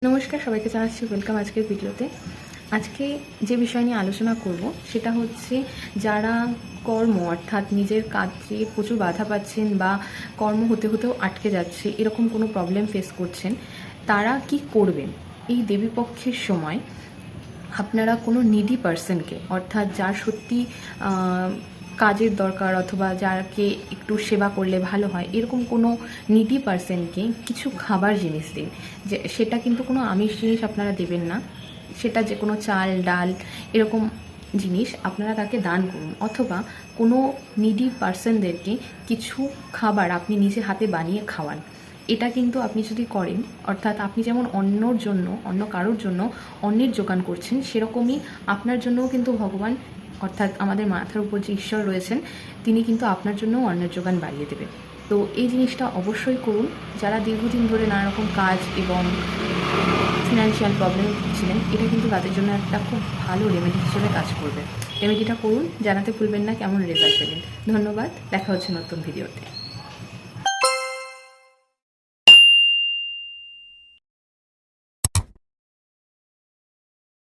নমস্কার, সবাইকে জানাচ্ছি ওয়েলকাম আজকের ভিডিওতে। আজকে যে বিষয় নিয়ে আলোচনা করব সেটা হচ্ছে যারা কর্ম অর্থাৎ নিজের কাজে প্রচুর বাধা পাচ্ছেন বা কর্ম হতে হতেও আটকে যাচ্ছে, এরকম কোনো প্রবলেম ফেস করছেন, তারা কি করবেন। এই দেবীপক্ষের সময় আপনারা কোনো নিডি পার্সনকে, অর্থাৎ যার সত্যি কাজের দরকার অথবা যাকে একটু সেবা করলে ভালো হয়, এরকম কোনো নিডি পার্সনকে কিছু খাবার জিনিস দিন। যে সেটা কিন্তু কোনো আমিষ জিনিস আপনারা দেবেন না, সেটা যে কোনো চাল ডাল এরকম জিনিস আপনারা তাকে দান করুন, অথবা কোনো নিডি পার্সনদেরকে কিছু খাবার আপনি নিজে হাতে বানিয়ে খাওয়ান। এটা কিন্তু আপনি যদি করেন, অর্থাৎ আপনি যেমন অন্যর জন্য, অন্য কারোর জন্য অন্যের যোগান করছেন, সেরকমই আপনার জন্যও কিন্তু ভগবান অর্থাৎ আমাদের মাথার উপর যে ঈশ্বর রয়েছেন, তিনি কিন্তু আপনার জন্যও অন্যের যোগান বাড়িয়ে দেবে। তো এই জিনিসটা অবশ্যই করুন। যারা দীর্ঘদিন ধরে নানা রকম কাজ এবং ফিনান্সিয়াল প্রবলেম ছিলেন, এটা কিন্তু তাদের জন্য একটা খুব ভালো রেমেডি হিসেবে কাজ করবে। রেমেডিটা করুন, জানাতে ভুলবেন না কেমন রেজাল্ট পেলেন। ধন্যবাদ, দেখা হচ্ছে নতুন ভিডিওতে।